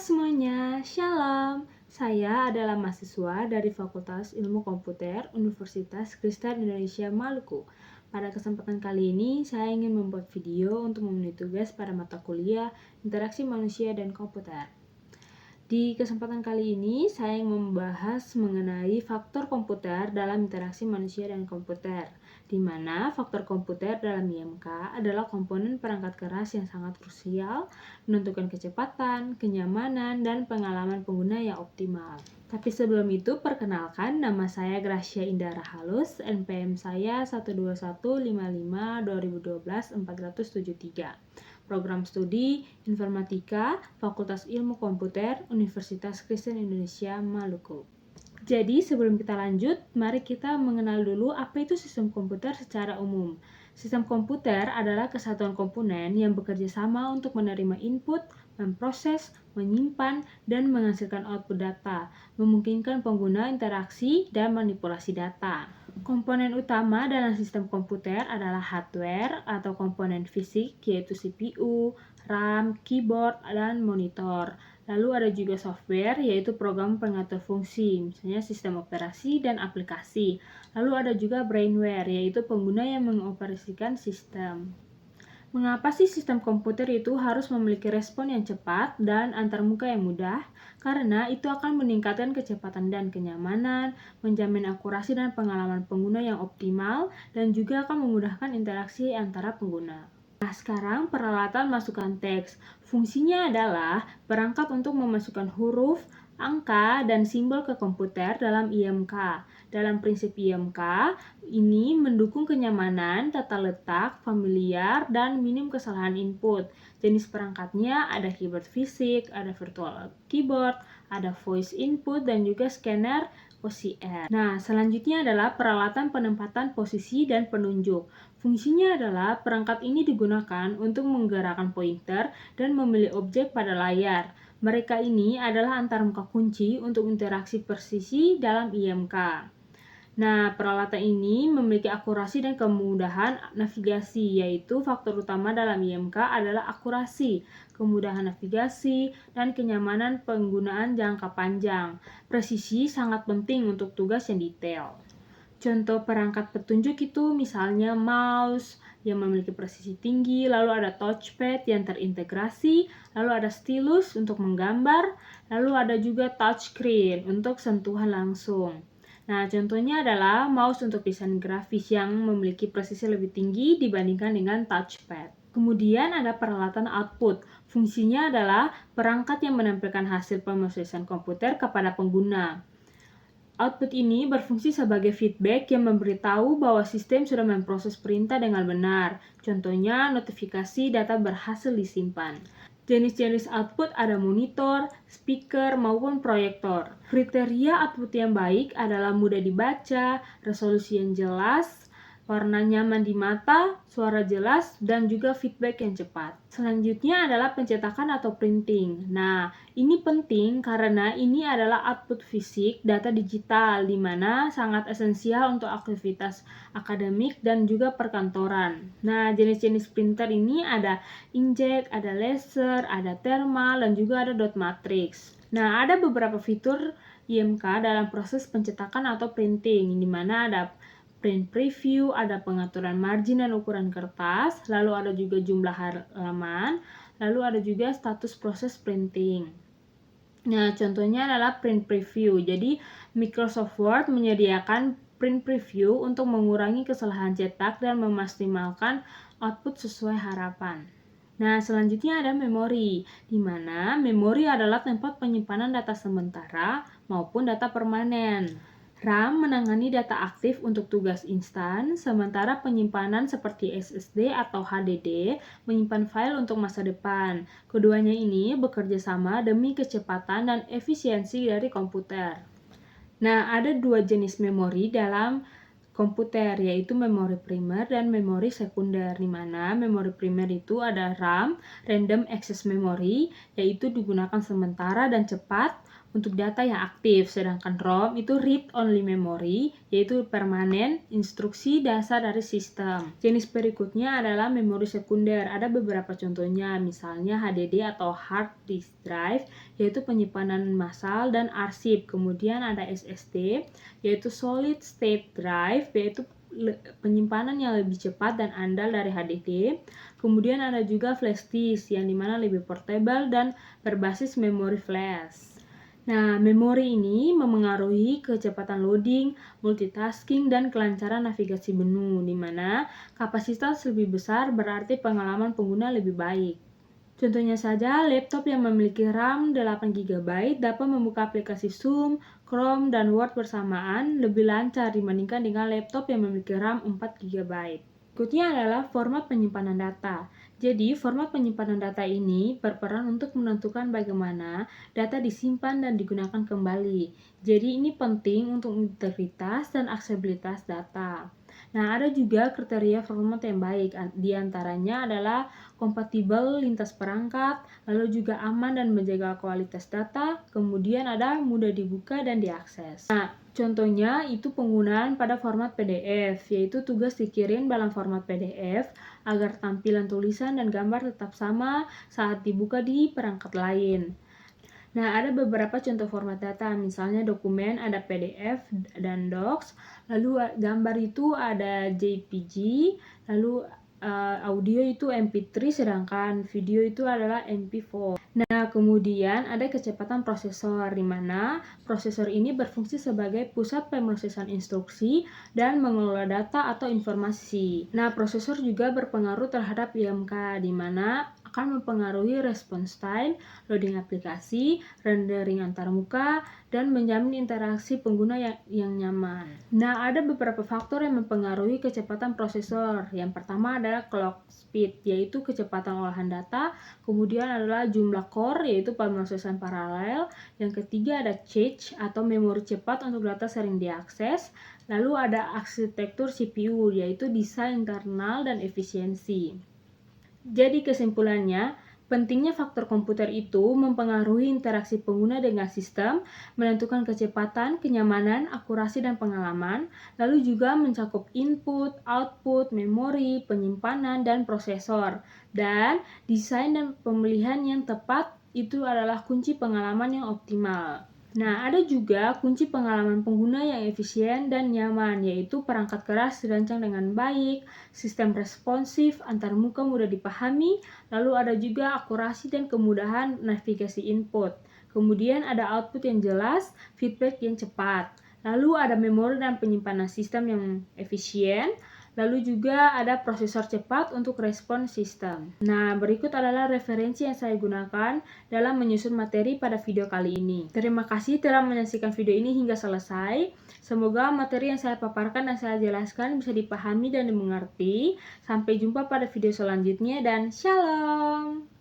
semuanya, Shalom. Saya adalah mahasiswa dari Fakultas Ilmu Komputer Universitas Kristen Indonesia Maluku. Pada kesempatan kali ini, saya ingin membuat video untuk memenuhi tugas pada mata kuliah Interaksi Manusia dan Komputer. Di kesempatan kali ini, saya ingin membahas mengenai faktor komputer dalam interaksi manusia dan komputer, di mana faktor komputer dalam IMK adalah komponen perangkat keras yang sangat krusial, menentukan kecepatan, kenyamanan, dan pengalaman pengguna yang optimal. Tapi sebelum itu, perkenalkan, nama saya Gracia Indah Rahalus, NPM saya 12155-2012-473. Program Studi Informatika, Fakultas Ilmu Komputer, Universitas Kristen Indonesia Maluku. Jadi sebelum kita lanjut, mari kita mengenal dulu apa itu sistem komputer secara umum. Sistem komputer adalah kesatuan komponen yang bekerja sama untuk menerima input, memproses, menyimpan, dan menghasilkan output data, memungkinkan pengguna interaksi dan manipulasi data. Komponen utama dalam sistem komputer adalah hardware atau komponen fisik, yaitu CPU, RAM, keyboard, dan monitor. Lalu ada juga software, yaitu program pengatur fungsi, misalnya sistem operasi dan aplikasi. Lalu ada juga brainware, yaitu pengguna yang mengoperasikan sistem. Mengapa sih sistem komputer itu harus memiliki respon yang cepat dan antarmuka yang mudah? Karena itu akan meningkatkan kecepatan dan kenyamanan, menjamin akurasi dan pengalaman pengguna yang optimal, dan juga akan memudahkan interaksi antara pengguna. Nah, sekarang peralatan masukkan teks. Fungsinya adalah perangkat untuk memasukkan huruf, angka, dan simbol ke komputer dalam IMK. Dalam prinsip IMK, ini mendukung kenyamanan, tata letak, familiar, dan minim kesalahan input. Jenis perangkatnya ada keyboard fisik, ada virtual keyboard, ada voice input, dan juga scanner OCR. Nah, selanjutnya adalah peralatan penempatan posisi dan penunjuk. Fungsinya adalah perangkat ini digunakan untuk menggerakkan pointer dan memilih objek pada layar. Mereka ini adalah antarmuka kunci untuk interaksi presisi dalam IMK. Nah, peralatan ini memiliki akurasi dan kemudahan navigasi, yaitu faktor utama dalam IMK adalah akurasi, kemudahan navigasi, dan kenyamanan penggunaan jangka panjang. Presisi sangat penting untuk tugas yang detail. Contoh perangkat petunjuk itu misalnya mouse yang memiliki presisi tinggi, lalu ada touchpad yang terintegrasi, lalu ada stylus untuk menggambar, lalu ada juga touchscreen untuk sentuhan langsung. Nah, contohnya adalah mouse untuk desain grafis yang memiliki presisi lebih tinggi dibandingkan dengan touchpad. Kemudian ada peralatan output. Fungsinya adalah perangkat yang menampilkan hasil pemrosesan komputer kepada pengguna. Output ini berfungsi sebagai feedback yang memberitahu bahwa sistem sudah memproses perintah dengan benar. Contohnya, notifikasi data berhasil disimpan. Jenis-jenis output ada monitor, speaker, maupun proyektor. Kriteria output yang baik adalah mudah dibaca, resolusi yang jelas, warna nyaman di mata, suara jelas, dan juga feedback yang cepat. Selanjutnya adalah pencetakan atau printing. Nah, ini penting karena ini adalah output fisik data digital, di mana sangat esensial untuk aktivitas akademik dan juga perkantoran. Nah, jenis-jenis printer ini ada inkjet, ada laser, ada thermal, dan juga ada dot matrix. Nah, ada beberapa fitur IMK dalam proses pencetakan atau printing, di mana ada print preview, ada pengaturan margin dan ukuran kertas, lalu ada juga jumlah halaman, lalu ada juga status proses printing. Nah, contohnya adalah print preview. Jadi, Microsoft Word menyediakan print preview untuk mengurangi kesalahan cetak dan memaksimalkan output sesuai harapan. Nah, selanjutnya ada memori, di mana memori adalah tempat penyimpanan data sementara maupun data permanen. RAM menangani data aktif untuk tugas instan, sementara penyimpanan seperti SSD atau HDD menyimpan file untuk masa depan. Keduanya ini bekerja sama demi kecepatan dan efisiensi dari komputer. Nah, ada dua jenis memori dalam komputer, yaitu memori primer dan memori sekunder, di mana memori primer itu ada RAM, Random Access Memory, yaitu digunakan sementara dan cepat, untuk data yang aktif, sedangkan ROM itu read only memory, yaitu permanen instruksi dasar dari sistem. Jenis berikutnya adalah memori sekunder. Ada beberapa contohnya, misalnya HDD atau hard disk drive, yaitu penyimpanan massal dan arsip. Kemudian ada SSD, yaitu solid state drive, yaitu penyimpanan yang lebih cepat dan andal dari HDD. Kemudian ada juga flash disk yang dimana lebih portable dan berbasis memori flash. Nah, memori ini memengaruhi kecepatan loading, multitasking, dan kelancaran navigasi menu, di mana kapasitas lebih besar berarti pengalaman pengguna lebih baik. Contohnya saja, laptop yang memiliki RAM 8 GB dapat membuka aplikasi Zoom, Chrome, dan Word bersamaan lebih lancar dibandingkan dengan laptop yang memiliki RAM 4 GB. Berikutnya adalah format penyimpanan data. Jadi, format penyimpanan data ini berperan untuk menentukan bagaimana data disimpan dan digunakan kembali. Jadi, ini penting untuk integritas dan aksesibilitas data. Nah, ada juga kriteria format yang baik, di antaranya adalah kompatibel lintas perangkat, lalu juga aman dan menjaga kualitas data, kemudian ada mudah dibuka dan diakses. Nah, contohnya itu penggunaan pada format PDF, yaitu tugas dikirim dalam format PDF agar tampilan tulisan dan gambar tetap sama saat dibuka di perangkat lain. Nah, ada beberapa contoh format data, misalnya dokumen ada PDF dan Docs, lalu gambar itu ada JPG, lalu audio itu MP3, sedangkan video itu adalah MP4. Nah, kemudian ada kecepatan prosesor, di mana prosesor ini berfungsi sebagai pusat pemrosesan instruksi dan mengelola data atau informasi. Nah, prosesor juga berpengaruh terhadap IMK, di mana akan mempengaruhi response time, loading aplikasi, rendering antarmuka, dan menjamin interaksi pengguna yang nyaman. Nah, ada beberapa faktor yang mempengaruhi kecepatan prosesor. Yang pertama adalah clock speed, yaitu kecepatan olahan data. Kemudian adalah jumlah core, yaitu pemrosesan paralel. Yang ketiga ada cache atau memori cepat untuk data sering diakses. Lalu ada arsitektur CPU, yaitu desain internal dan efisiensi. Jadi kesimpulannya, pentingnya faktor komputer itu mempengaruhi interaksi pengguna dengan sistem, menentukan kecepatan, kenyamanan, akurasi, dan pengalaman, lalu juga mencakup input, output, memori, penyimpanan, dan prosesor. Dan desain dan pemilihan yang tepat itu adalah kunci pengalaman yang optimal. Nah, ada juga kunci pengalaman pengguna yang efisien dan nyaman, yaitu perangkat keras dirancang dengan baik, sistem responsif, antarmuka mudah dipahami, lalu ada juga akurasi dan kemudahan navigasi input. Kemudian ada output yang jelas, feedback yang cepat. Lalu ada memori dan penyimpanan sistem yang efisien. Lalu juga ada prosesor cepat untuk respon sistem. Nah, berikut adalah referensi yang saya gunakan dalam menyusun materi pada video kali ini. Terima kasih telah menyaksikan video ini hingga selesai. Semoga materi yang saya paparkan dan saya jelaskan bisa dipahami dan dimengerti. Sampai jumpa pada video selanjutnya dan shalom!